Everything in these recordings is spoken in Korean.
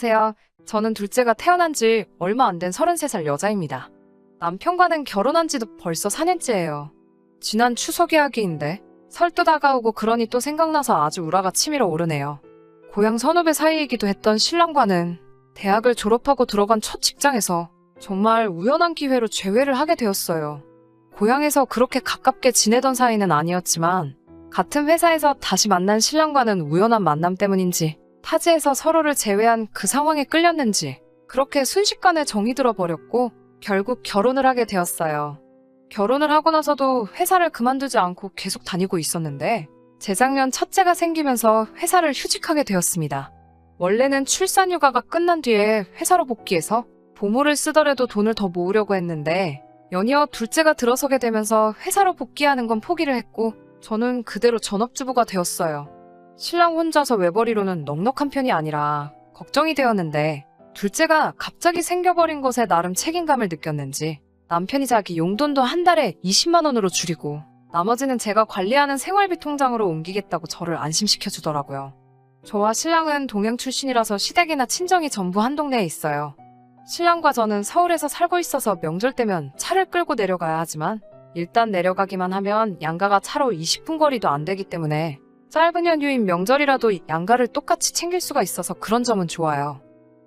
안녕하세요. 저는 둘째가 태어난 지 얼마 안 된 33살 여자입니다. 남편과는 결혼한 지도 벌써 4년째예요. 지난 추석 이야기인데 설도 다가오고 그러니 또 생각나서 아주 우라가 치밀어 오르네요. 고향 선후배 사이이기도 했던 신랑과는 대학을 졸업하고 들어간 첫 직장에서 정말 우연한 기회로 재회를 하게 되었어요. 고향에서 그렇게 가깝게 지내던 사이는 아니었지만 같은 회사에서 다시 만난 신랑과는 우연한 만남 때문인지 타지에서 서로를 제외한 그 상황에 끌렸는지 그렇게 순식간에 정이 들어버렸고 결국 결혼을 하게 되었어요. 결혼을 하고 나서도 회사를 그만두지 않고 계속 다니고 있었는데 재작년 첫째가 생기면서 회사를 휴직하게 되었습니다. 원래는 출산휴가가 끝난 뒤에 회사로 복귀해서 보모를 쓰더라도 돈을 더 모으려고 했는데 연이어 둘째가 들어서게 되면서 회사로 복귀하는 건 포기를 했고 저는 그대로 전업주부가 되었어요. 신랑 혼자서 외벌이로는 넉넉한 편이 아니라 걱정이 되었는데 둘째가 갑자기 생겨버린 것에 나름 책임감을 느꼈는지 남편이 자기 용돈도 한 달에 20만 원으로 줄이고 나머지는 제가 관리하는 생활비 통장으로 옮기겠다고 저를 안심시켜주더라고요. 저와 신랑은 동양 출신이라서 시댁이나 친정이 전부 한 동네에 있어요. 신랑과 저는 서울에서 살고 있어서 명절 때면 차를 끌고 내려가야 하지만 일단 내려가기만 하면 양가가 차로 20분 거리도 안 되기 때문에 짧은 연휴인 명절이라도 양가를 똑같이 챙길 수가 있어서 그런 점은 좋아요.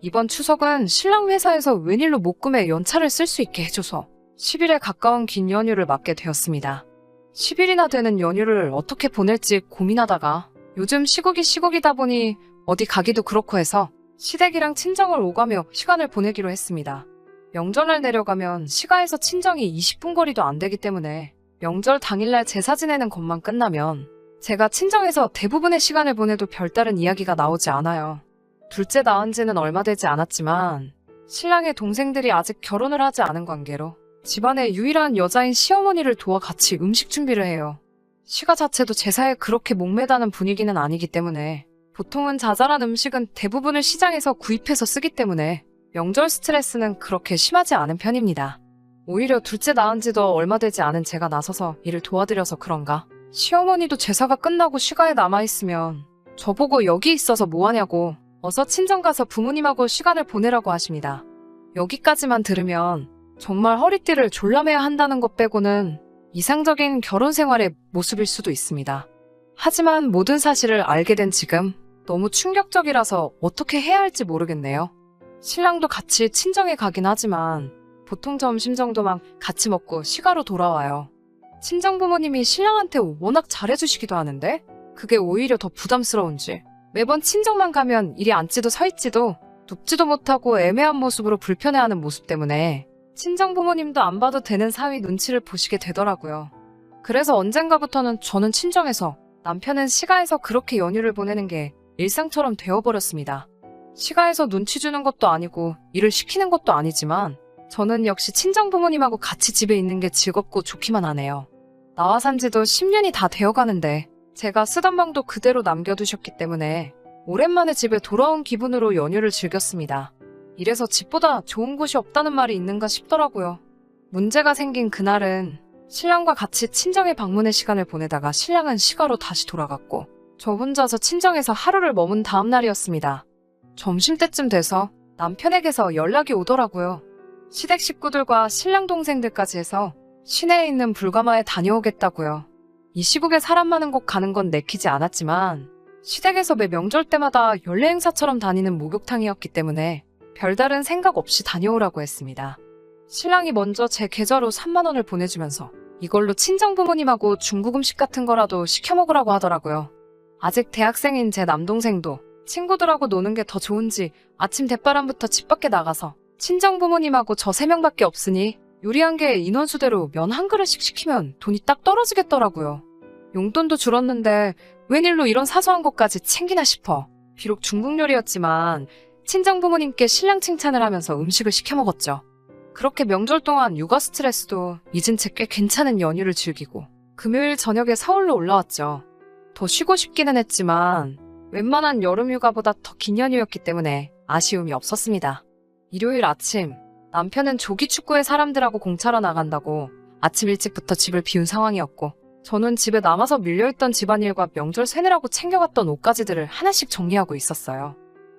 이번 추석은 신랑 회사에서 웬일로 목금에 연차를 쓸 수 있게 해줘서 10일에 가까운 긴 연휴를 맞게 되었습니다. 10일이나 되는 연휴를 어떻게 보낼지 고민하다가 요즘 시국이 시국이다 보니 어디 가기도 그렇고 해서 시댁이랑 친정을 오가며 시간을 보내기로 했습니다. 명절날 내려가면 시가에서 친정이 20분 거리도 안 되기 때문에 명절 당일날 제사 지내는 것만 끝나면 제가 친정에서 대부분의 시간을 보내도 별다른 이야기가 나오지 않아요. 둘째 낳은 지는 얼마 되지 않았지만 신랑의 동생들이 아직 결혼을 하지 않은 관계로 집안의 유일한 여자인 시어머니를 도와 같이 음식 준비를 해요. 시가 자체도 제사에 그렇게 목매다는 분위기는 아니기 때문에 보통은 자잘한 음식은 대부분을 시장에서 구입해서 쓰기 때문에 명절 스트레스는 그렇게 심하지 않은 편입니다. 오히려 둘째 낳은 지도 얼마 되지 않은 제가 나서서 일을 도와드려서 그런가 시어머니도 제사가 끝나고 시가에 남아있으면 저보고 여기 있어서 뭐하냐고 어서 친정 가서 부모님하고 시간을 보내라고 하십니다. 여기까지만 들으면 정말 허리띠를 졸라매야 한다는 것 빼고는 이상적인 결혼 생활의 모습일 수도 있습니다. 하지만 모든 사실을 알게 된 지금 너무 충격적이라서 어떻게 해야 할지 모르겠네요. 신랑도 같이 친정에 가긴 하지만 보통 점심 정도만 같이 먹고 시가로 돌아와요. 친정 부모님이 신랑한테 워낙 잘해주시기도 하는데 그게 오히려 더 부담스러운지 매번 친정만 가면 이리 앉지도 서 있지도 눕지도 못하고 애매한 모습으로 불편해하는 모습 때문에 친정 부모님도 안 봐도 되는 사위 눈치를 보시게 되더라고요. 그래서 언젠가부터는 저는 친정에서 남편은 시가에서 그렇게 연휴를 보내는 게 일상처럼 되어버렸습니다. 시가에서 눈치 주는 것도 아니고 일을 시키는 것도 아니지만 저는 역시 친정 부모님하고 같이 집에 있는 게 즐겁고 좋기만 하네요. 나와 산 지도 10년이 다 되어가는데 제가 쓰던 방도 그대로 남겨두셨기 때문에 오랜만에 집에 돌아온 기분으로 연휴를 즐겼습니다. 이래서 집보다 좋은 곳이 없다는 말이 있는가 싶더라고요. 문제가 생긴 그날은 신랑과 같이 친정에 방문의 시간을 보내다가 신랑은 시가로 다시 돌아갔고 저 혼자서 친정에서 하루를 머문 다음 날이었습니다. 점심때쯤 돼서 남편에게서 연락이 오더라고요. 시댁 식구들과 신랑 동생들까지 해서 시내에 있는 불가마에 다녀오겠다고요. 이 시국에 사람 많은 곳 가는 건 내키지 않았지만 시댁에서 매 명절 때마다 연례 행사처럼 다니는 목욕탕이었기 때문에 별다른 생각 없이 다녀오라고 했습니다. 신랑이 먼저 제 계좌로 3만 원을 보내주면서 이걸로 친정 부모님하고 중국 음식 같은 거라도 시켜 먹으라고 하더라고요. 아직 대학생인 제 남동생도 친구들하고 노는 게 더 좋은지 아침 대바람부터 집 밖에 나가서 친정 부모님하고 저 3명밖에 없으니 요리한 게 인원수대로 면 한 그릇씩 시키면 돈이 딱 떨어지겠더라고요. 용돈도 줄었는데 웬일로 이런 사소한 것까지 챙기나 싶어. 비록 중국 요리였지만 친정 부모님께 신랑 칭찬을 하면서 음식을 시켜 먹었죠. 그렇게 명절 동안 육아 스트레스도 잊은 채 꽤 괜찮은 연휴를 즐기고 금요일 저녁에 서울로 올라왔죠. 더 쉬고 싶기는 했지만 웬만한 여름 휴가보다 더 긴 연휴였기 때문에 아쉬움이 없었습니다. 일요일 아침 남편은 조기축구에 사람들하고 공차러 나간다고 아침 일찍부터 집을 비운 상황이었고 저는 집에 남아서 밀려있던 집안일과 명절 세느라고 챙겨갔던 옷가지들을 하나씩 정리하고 있었어요.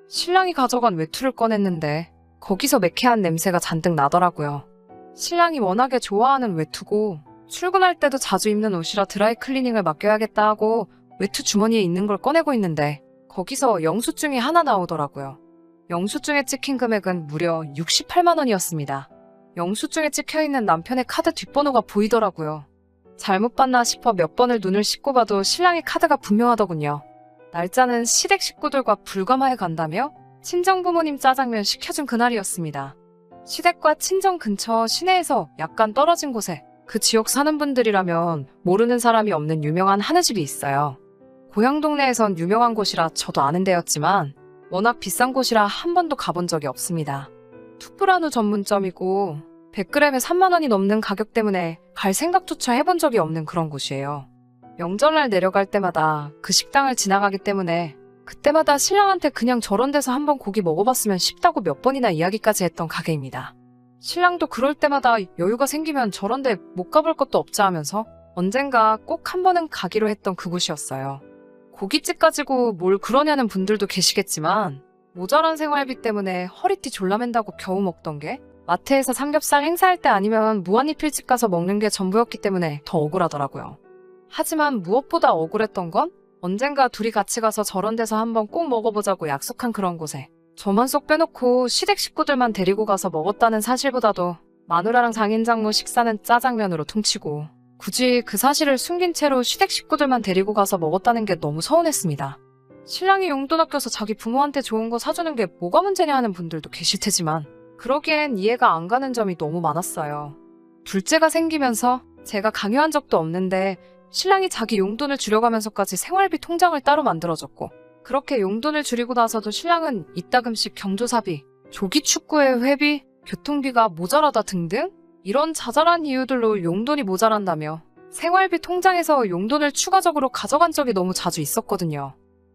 신랑이 가져간 외투를 꺼냈는데 거기서 매캐한 냄새가 잔뜩 나더라고요. 신랑이 워낙에 좋아하는 외투고 출근할 때도 자주 입는 옷이라 드라이 클리닝을 맡겨야겠다 하고 외투 주머니에 있는 걸 꺼내고 있는데 거기서 영수증이 하나 나오더라고요. 영수증에 찍힌 금액은 무려 68만 원이었습니다. 영수증에 찍혀있는 남편의 카드 뒷번호가 보이더라고요. 잘못 봤나 싶어 몇 번을 눈을 씻고 봐도 신랑의 카드가 분명하더군요. 날짜는 시댁 식구들과 불가마에 간다며 친정부모님 짜장면 시켜준 그날이었습니다. 시댁과 친정 근처 시내에서 약간 떨어진 곳에 그 지역 사는 분들이라면 모르는 사람이 없는 유명한 한우집이 있어요. 고향 동네에선 유명한 곳이라 저도 아는 데였지만 워낙 비싼 곳이라 한 번도 가본 적이 없습니다. 툭불한우 전문점이고 100g에 3만 원이 넘는 가격 때문에 갈 생각조차 해본 적이 없는 그런 곳이에요. 명절날 내려갈 때마다 그 식당을 지나가기 때문에 그때마다 신랑한테 그냥 저런 데서 한번 고기 먹어봤으면 싶다고 몇 번이나 이야기까지 했던 가게입니다. 신랑도 그럴 때마다 여유가 생기면 저런 데 못 가볼 것도 없자 하면서 언젠가 꼭 한 번은 가기로 했던 그곳이었어요. 고깃집 가지고 뭘 그러냐는 분들도 계시겠지만 모자란 생활비 때문에 허리띠 졸라맨다고 겨우 먹던 게 마트에서 삼겹살 행사할 때 아니면 무한리필집 가서 먹는 게 전부였기 때문에 더 억울하더라고요. 하지만 무엇보다 억울했던 건 언젠가 둘이 같이 가서 저런 데서 한번 꼭 먹어보자고 약속한 그런 곳에 저만 쏙 빼놓고 시댁 식구들만 데리고 가서 먹었다는 사실보다도 마누라랑 장인장모 식사는 짜장면으로 퉁치고 굳이 그 사실을 숨긴 채로 시댁 식구들만 데리고 가서 먹었다는 게 너무 서운했습니다. 신랑이 용돈 아껴서 자기 부모한테 좋은 거 사주는 게 뭐가 문제냐 하는 분들도 계실 테지만 그러기엔 이해가 안 가는 점이 너무 많았어요. 둘째가 생기면서 제가 강요한 적도 없는데 신랑이 자기 용돈을 줄여가면서까지 생활비 통장을 따로 만들어줬고 그렇게 용돈을 줄이고 나서도 신랑은 이따금씩 경조사비, 조기축구회 회비, 교통비가 모자라다 등등 이런 자잘한 이유들로 용돈이 모자란다며 생활비 통장에서 용돈을 추가적으로 가져간 적이 너무 자주 있었거든요.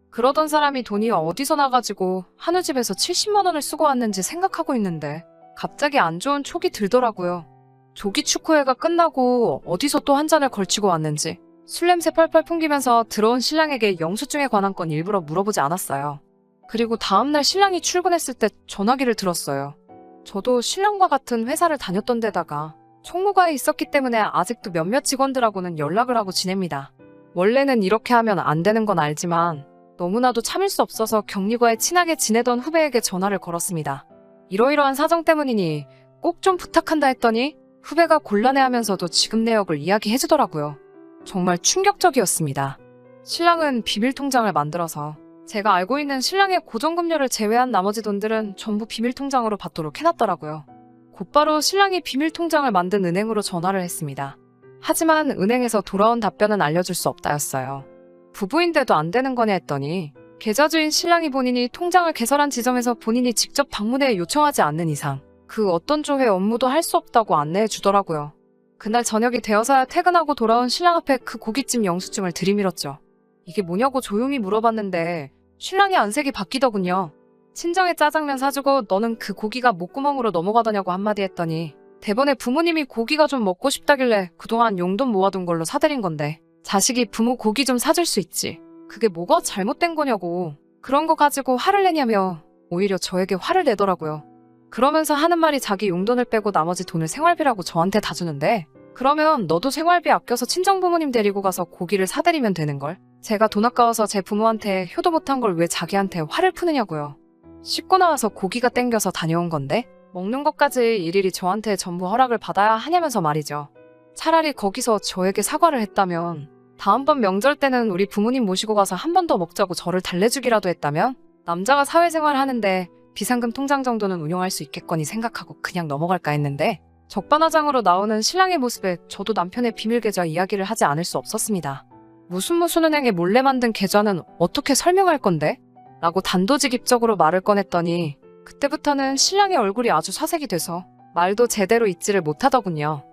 그러던 사람이 돈이 어디서 나가지고 한우집에서 70만 원을 쓰고 왔는지 생각하고 있는데 갑자기 안 좋은 촉이 들더라고요. 조기축구회가 끝나고 어디서 또 한 잔을 걸치고 왔는지 술 냄새 펄펄 풍기면서 들어온 신랑에게 영수증에 관한 건 일부러 물어보지 않았어요. 그리고 다음날 신랑이 출근했을 때 전화기를 들었어요. 저도 신랑과 같은 회사를 다녔던 데다가 총무과에 있었기 때문에 아직도 몇몇 직원들하고는 연락을 하고 지냅니다. 원래는 이렇게 하면 안 되는 건 알지만 너무나도 참을 수 없어서 격리과에 친하게 지내던 후배에게 전화를 걸었습니다. 이러이러한 사정 때문이니 꼭 좀 부탁한다 했더니 후배가 곤란해하면서도 지급 내역을 이야기해주더라고요. 정말 충격적이었습니다. 신랑은 비밀통장을 만들어서 제가 알고 있는 신랑의 고정금료를 제외한 나머지 돈들은 전부 비밀통장으로 받도록 해놨더라고요. 곧바로 신랑이 비밀통장을 만든 은행으로 전화를 했습니다. 하지만 은행에서 돌아온 답변은 알려줄 수 없다였어요. 부부인데도 안 되는 거냐 했더니 계좌주인 신랑이 본인이 통장을 개설한 지점에서 본인이 직접 방문해 요청하지 않는 이상 그 어떤 조회 업무도 할 수 없다고 안내해 주더라고요. 그날 저녁이 되어서야 퇴근하고 돌아온 신랑 앞에 그 고깃집 영수증을 들이밀었죠. 이게 뭐냐고 조용히 물어봤는데 신랑이 안색이 바뀌더군요. 친정에 짜장면 사주고 너는 그 고기가 목구멍으로 넘어가더냐고 한마디 했더니 대번에 부모님이 고기가 좀 먹고 싶다길래 그동안 용돈 모아둔 걸로 사드린 건데 자식이 부모 고기 좀 사줄 수 있지. 그게 뭐가 잘못된 거냐고. 그런 거 가지고 화를 내냐며 오히려 저에게 화를 내더라고요. 그러면서 하는 말이 자기 용돈을 빼고 나머지 돈을 생활비라고 저한테 다 주는데 그러면 너도 생활비 아껴서 친정부모님 데리고 가서 고기를 사드리면 되는걸. 제가 돈 아까워서 제 부모한테 효도 못한 걸 왜 자기한테 화를 푸느냐고요. 씻고 나와서 고기가 땡겨서 다녀온 건데 먹는 것까지 일일이 저한테 전부 허락을 받아야 하냐면서 말이죠. 차라리 거기서 저에게 사과를 했다면 다음번 명절 때는 우리 부모님 모시고 가서 한 번 더 먹자고 저를 달래주기라도 했다면 남자가 사회생활 하는데 비상금 통장 정도는 운영할 수 있겠거니 생각하고 그냥 넘어갈까 했는데 적반하장으로 나오는 신랑의 모습에 저도 남편의 비밀 계좌 이야기를 하지 않을 수 없었습니다. 무슨 은행에 몰래 만든 계좌는 어떻게 설명할 건데? 라고 단도직입적으로 말을 꺼냈더니 그때부터는 신랑의 얼굴이 아주 사색이 돼서 말도 제대로 잊지를 못하더군요.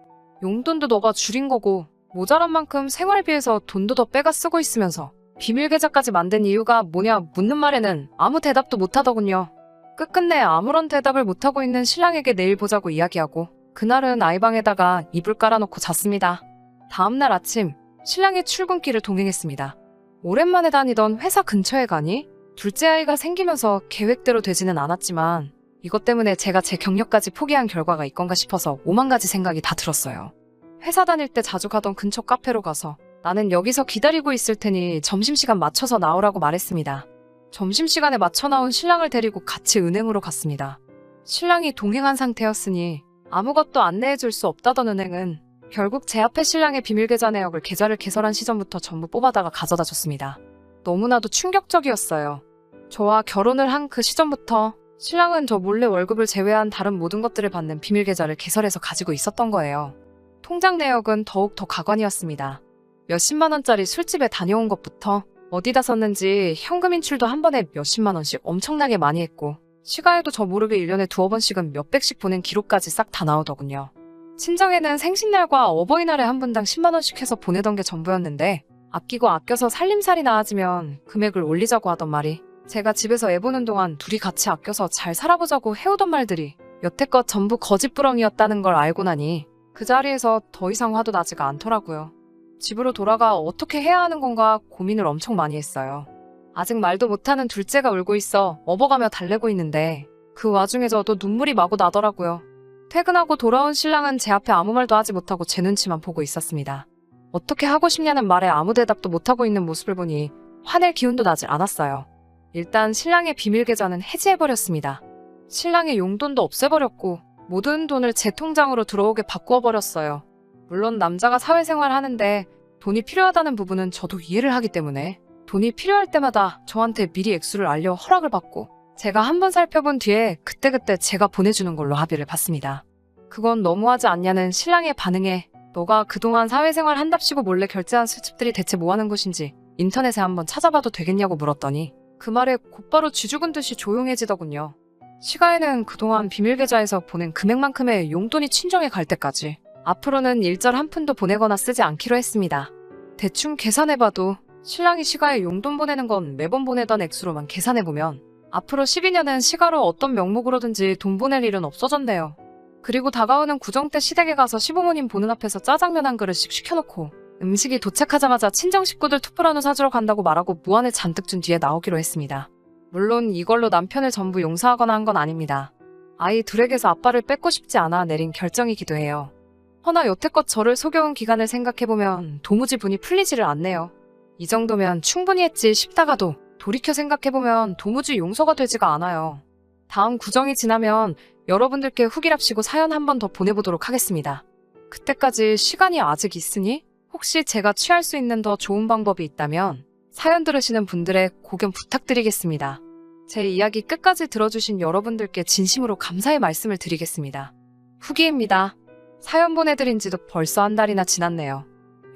용돈도 너가 줄인 거고 모자란 만큼 생활비에서 돈도 더 빼가 쓰고 있으면서 비밀 계좌까지 만든 이유가 뭐냐 묻는 말에는 아무 대답도 못하더군요. 끝끝내 아무런 대답을 못하고 있는 신랑에게 내일 보자고 이야기하고 그날은 아이방에다가 이불 깔아놓고 잤습니다. 다음날 아침 신랑의 출근길을 동행했습니다. 오랜만에 다니던 회사 근처에 가니 둘째 아이가 생기면서 계획대로 되지는 않았지만 이것 때문에 제가 제 경력까지 포기한 결과가 있건가 싶어서 5만 가지 생각이 다 들었어요. 회사 다닐 때 자주 가던 근처 카페로 가서 나는 여기서 기다리고 있을 테니 점심시간 맞춰서 나오라고 말했습니다. 점심시간에 맞춰 나온 신랑을 데리고 같이 은행으로 갔습니다. 신랑이 동행한 상태였으니 아무것도 안내해줄 수 없다던 은행은 결국 제 앞에 신랑의 비밀계좌 내역을 계좌를 개설한 시점부터 전부 뽑아다가 가져다 줬습니다. 너무나도 충격적이었어요. 저와 결혼을 한 그 시점부터 신랑은 저 몰래 월급을 제외한 다른 모든 것들을 받는 비밀계좌를 개설해서 가지고 있었던 거예요. 통장 내역은 더욱 더 가관이었습니다. 몇십만 원짜리 술집에 다녀온 것부터 어디다 썼는지 현금 인출도 한 번에 몇십만 원씩 엄청나게 많이 했고 시가에도 저 모르게 1년에 두어 번씩은 몇백씩 보낸 기록까지 싹 다 나오더군요. 친정에는 생신날과 어버이날에 한 분당 10만 원씩 해서 보내던 게 전부였는데 아끼고 아껴서 살림살이 나아지면 금액을 올리자고 하던 말이 제가 집에서 애 보는 동안 둘이 같이 아껴서 잘 살아보자고 해오던 말들이 여태껏 전부 거짓부렁이었다는 걸 알고 나니 그 자리에서 더 이상 화도 나지가 않더라고요. 집으로 돌아가 어떻게 해야 하는 건가 고민을 엄청 많이 했어요. 아직 말도 못하는 둘째가 울고 있어 업어가며 달래고 있는데 그 와중에 저도 눈물이 마구 나더라고요. 퇴근하고 돌아온 신랑은 제 앞에 아무 말도 하지 못하고 제 눈치만 보고 있었습니다. 어떻게 하고 싶냐는 말에 아무 대답도 못하고 있는 모습을 보니 화낼 기운도 나지 않았어요. 일단 신랑의 비밀계좌는 해지해버렸습니다. 신랑의 용돈도 없애버렸고 모든 돈을 제 통장으로 들어오게 바꾸어버렸어요. 물론 남자가 사회생활 하는데 돈이 필요하다는 부분은 저도 이해를 하기 때문에 돈이 필요할 때마다 저한테 미리 액수를 알려 허락을 받고 제가 한번 살펴본 뒤에 그때그때 제가 보내주는 걸로 합의를 봤습니다. 그건 너무하지 않냐는 신랑의 반응에 너가 그동안 사회생활 한답시고 몰래 결제한 술집들이 대체 뭐하는 곳인지 인터넷에 한번 찾아봐도 되겠냐고 물었더니 그 말에 곧바로 쥐죽은 듯이 조용해지더군요. 시가에는 그동안 비밀계좌에서 보낸 금액만큼의 용돈이 친정에 갈 때까지 앞으로는 일절 한 푼도 보내거나 쓰지 않기로 했습니다. 대충 계산해봐도 신랑이 시가에 용돈 보내는 건 매번 보내던 액수로만 계산해보면 앞으로 12년은 시가로 어떤 명목으로든지 돈 보낼 일은 없어졌네요. 그리고 다가오는 구정 때 시댁에 가서 시부모님 보는 앞에서 짜장면 한 그릇씩 시켜놓고 음식이 도착하자마자 친정 식구들 투뿔한우 사주러 간다고 말하고 무안을 잔뜩 준 뒤에 나오기로 했습니다. 물론 이걸로 남편을 전부 용서하거나 한 건 아닙니다. 아이 둘에게서 아빠를 뺏고 싶지 않아 내린 결정이기도 해요. 허나 여태껏 저를 속여온 기간을 생각해보면 도무지 분이 풀리지를 않네요. 이 정도면 충분히 했지 싶다가도 돌이켜 생각해보면 도무지 용서가 되지가 않아요. 다음 구정이 지나면 여러분들께 후기랍시고 사연 한 번 더 보내보도록 하겠습니다. 그때까지 시간이 아직 있으니 혹시 제가 취할 수 있는 더 좋은 방법이 있다면 사연 들으시는 분들의 고견 부탁드리겠습니다. 제 이야기 끝까지 들어주신 여러분들께 진심으로 감사의 말씀을 드리겠습니다. 후기입니다. 사연 보내드린 지도 벌써 한 달이나 지났네요.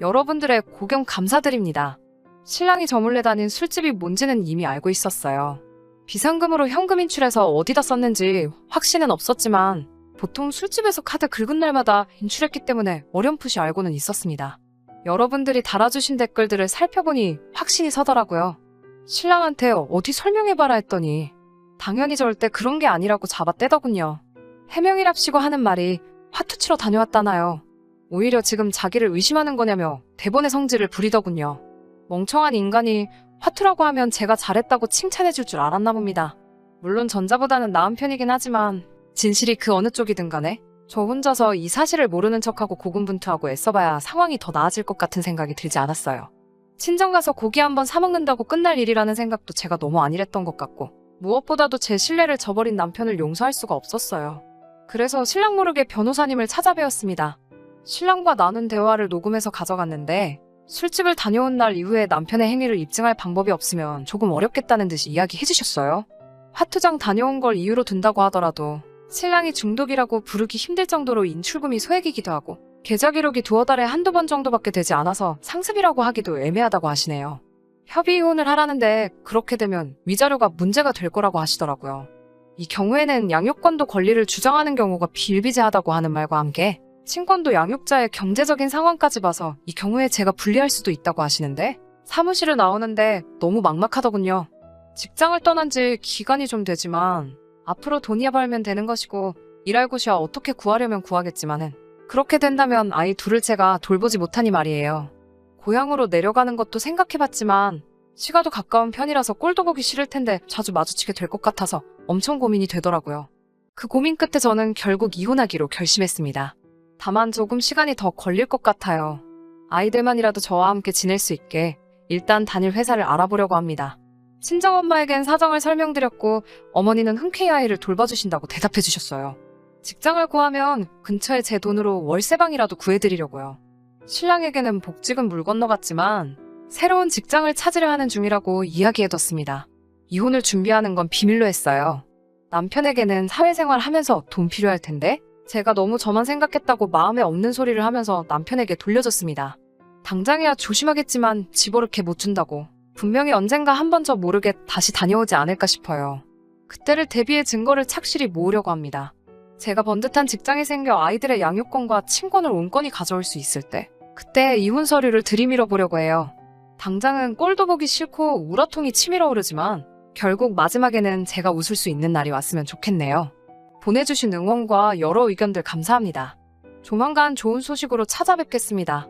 여러분들의 고견 감사드립니다. 신랑이 저 몰래 다닌 술집이 뭔지는 이미 알고 있었어요. 비상금으로 현금 인출해서 어디다 썼는지 확신은 없었지만 보통 술집에서 카드 긁은 날마다 인출했기 때문에 어렴풋이 알고는 있었습니다. 여러분들이 달아주신 댓글들을 살펴보니 확신이 서더라고요. 신랑한테 어디 설명해봐라 했더니 당연히 절대 그런 게 아니라고 잡아떼더군요. 해명이랍시고 하는 말이 화투치러 다녀왔다나요. 오히려 지금 자기를 의심하는 거냐며 대본의 성질을 부리더군요. 멍청한 인간이 화투라고 하면 제가 잘했다고 칭찬해줄 줄 알았나 봅니다. 물론 전자보다는 나은 편이긴 하지만 진실이 그 어느 쪽이든 간에 저 혼자서 이 사실을 모르는 척하고 고군분투하고 애써봐야 상황이 더 나아질 것 같은 생각이 들지 않았어요. 친정 가서 고기 한번 사 먹는다고 끝날 일이라는 생각도 제가 너무 안일했던 것 같고 무엇보다도 제 신뢰를 저버린 남편을 용서할 수가 없었어요. 그래서 신랑 모르게 변호사님을 찾아뵈었습니다. 신랑과 나눈 대화를 녹음해서 가져갔는데 술집을 다녀온 날 이후에 남편의 행위를 입증할 방법이 없으면 조금 어렵겠다는 듯이 이야기해 주셨어요. 화투장 다녀온 걸 이유로 둔다고 하더라도 신랑이 중독이라고 부르기 힘들 정도로 인출금이 소액이기도 하고 계좌 기록이 두어 달에 한두 번 정도밖에 되지 않아서 상습이라고 하기도 애매하다고 하시네요. 협의 이혼을 하라는데 그렇게 되면 위자료가 문제가 될 거라고 하시더라고요. 이 경우에는 양육권도 권리를 주장하는 경우가 비일비재하다고 하는 말과 함께 친권도 양육자의 경제적인 상황까지 봐서 이 경우에 제가 불리할 수도 있다고 하시는데 사무실을 나오는데 너무 막막하더군요. 직장을 떠난 지 기간이 좀 되지만 앞으로 돈이야 벌면 되는 것이고 일할 곳이야 어떻게 구하려면 구하겠지만은 그렇게 된다면 아이 둘을 제가 돌보지 못하니 말이에요. 고향으로 내려가는 것도 생각해봤지만 시가도 가까운 편이라서 꼴도 보기 싫을 텐데 자주 마주치게 될 것 같아서 엄청 고민이 되더라고요. 그 고민 끝에 저는 결국 이혼하기로 결심했습니다. 다만 조금 시간이 더 걸릴 것 같아요. 아이들만이라도 저와 함께 지낼 수 있게 일단 다닐 회사를 알아보려고 합니다. 친정엄마에겐 사정을 설명드렸고 어머니는 흔쾌히 아이를 돌봐주신다고 대답해 주셨어요. 직장을 구하면 근처에 제 돈으로 월세방이라도 구해드리려고요. 신랑에게는 복직은 물 건너갔지만 새로운 직장을 찾으려 하는 중이라고 이야기해뒀습니다. 이혼을 준비하는 건 비밀로 했어요. 남편에게는 사회생활 하면서 돈 필요할 텐데 제가 너무 저만 생각했다고 마음에 없는 소리를 하면서 남편에게 돌려줬습니다. 당장이야 조심하겠지만 집어넣게 못 준다고. 분명히 언젠가 한 번 저 모르게 다시 다녀오지 않을까 싶어요. 그때를 대비해 증거를 착실히 모으려고 합니다. 제가 번듯한 직장이 생겨 아이들의 양육권과 친권을 온건히 가져올 수 있을 때 그때 이혼 서류를 들이밀어 보려고 해요. 당장은 꼴도 보기 싫고 우라통이 치밀어 오르지만 결국 마지막에는 제가 웃을 수 있는 날이 왔으면 좋겠네요. 보내주신 응원과 여러 의견들 감사합니다. 조만간 좋은 소식으로 찾아뵙겠습니다.